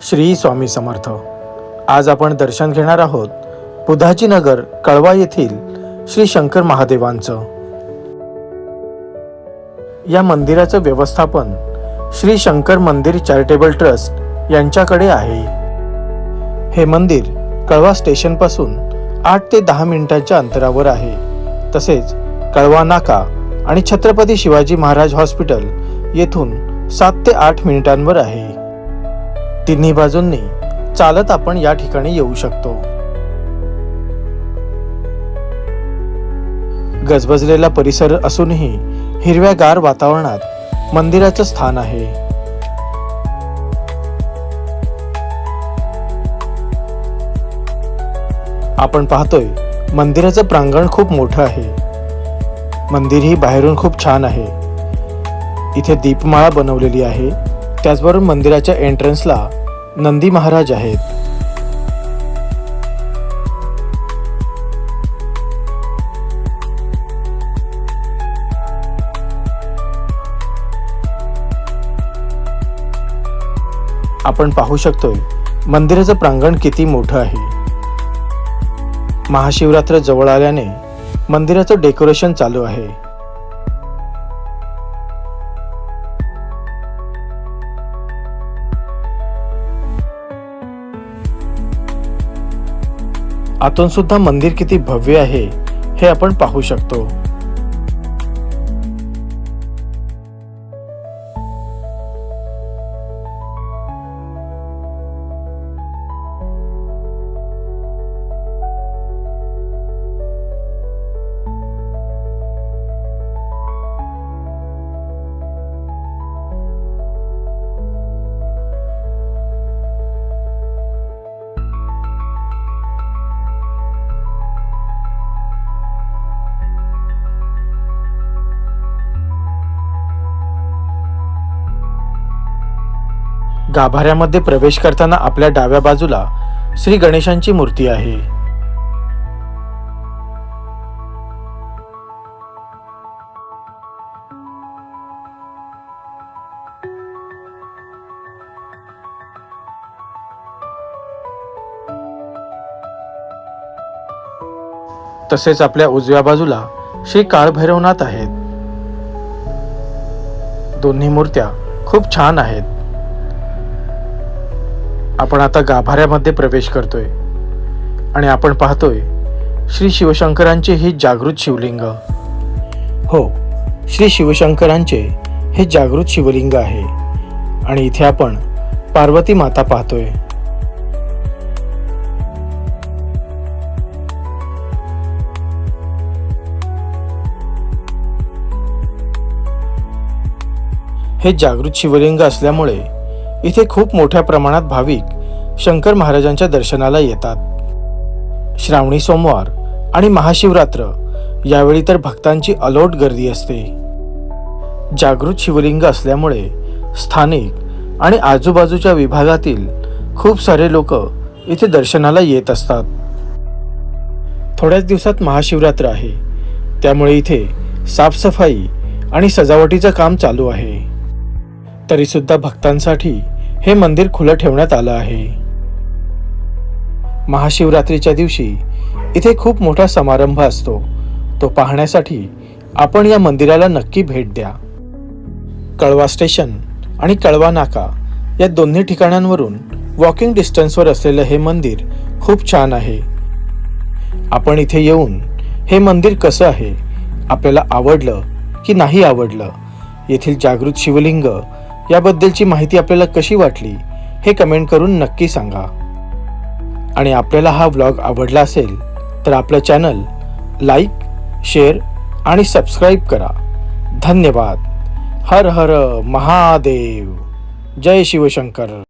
श्री स्वामी समर्थ। आज आपण दर्शन घेणार आहोत बुधाची नगर कळवा येथील श्री शंकर महादेवांचं। या मंदिराचं व्यवस्थापन श्री शंकर मंदिर चॅरिटेबल ट्रस्ट यांच्याकडे आहे। हे मंदिर कळवा स्टेशन पासून 8 ते 10 मिनिटांच्या अंतरावर आहे। तसेच कळवा नाका आणि छत्रपती शिवाजी महाराज हॉस्पिटल येथून 7 ते 8 मिनिटांवर आहे। तिन्ही बाजूंनी चालत आपण या ठिकाणी येऊ शकतो। गजबजलेला परिसर असूनही हिरव्यागार वातावरणात मंदिराचं स्थान आहे। आपण पाहतोय मंदिराचं प्रांगण खूप मोठं आहे। मंदिर ही बाहेरून खूप छान आहे। इथे दीपमाळा बनवलेली आहे। त्याचबरोबर मंदिराच्या एंट्रन्सला नंदी महाराज आहेत। आपण पाहू शकतोय मंदिराचं प्रांगण किती मोठं आहे। महाशिवरात्र जवळ आल्याने मंदिराचं डेकोरेशन चालू आहे। आतून सुद्धा मंदिर किती भव्य आहे हे आपण पाहू शकतो। गाभाऱ्यामध्ये प्रवेश करताना आपल्या डाव्या बाजूला श्री गणेशांची मूर्ती आहे। तसेच आपल्या उजव्या बाजूला श्री काळभैरवनाथ आहेत। दोन्ही मूर्त्या खूप छान आहेत। आपण आता गाभाऱ्यामध्ये प्रवेश करतोय आणि आपण पाहतोय श्री शिवशंकरांचे हे जागृत शिवलिंग। हो, श्री शिवशंकरांचे हे जागृत शिवलिंग आहे आणि इथे आपण पार्वती माता पाहतोय। हे जागृत शिवलिंग असल्यामुळे इथे खूप मोठ्या प्रमाणात भाविक शंकर महाराजांच्या दर्शनाला येतात। श्रावणी सोमवार आणि महाशिवरात्र यावेळी तर भक्तांची अलोट गर्दी असते। जागृत शिवलिंग असल्यामुळे स्थानिक आणि आजूबाजूच्या विभागातील खूप सारे लोक इथे दर्शनाला येत असतात। थोड्याच दिवसात महाशिवरात्र आहे, त्यामुळे इथे साफसफाई आणि सजावटीचं काम चालू आहे। तरी सुद्धा भक्तांसाठी हे मंदिर खुलं ठेवण्यात आलं आहे। महाशिवरात्रीच्या दिवशी इथे खूप मोठा समारंभ असतो। तो पाहण्यासाठी आपण या मंदिराला नक्की भेट द्या। कळवा स्टेशन आणि कळवा नाका या दोन्ही ठिकाणांवरून वॉकिंग डिस्टन्सवर असलेलं हे मंदिर खूप छान आहे। आपण इथे येऊन हे मंदिर कसं आहे, आपल्याला आवडलं की नाही आवडलं, येथील जागृत शिवलिंग याबद्दलची माहिती आपल्याला कशी वाटली हे कमेंट करून नक्की सांगा। आणि आपल्याला हा व्लॉग आवडला असेल तर आपलं चॅनल लाईक, शेअर आणि सबस्क्राईब करा। धन्यवाद। हर हर महादेव। जय शिवशंकर।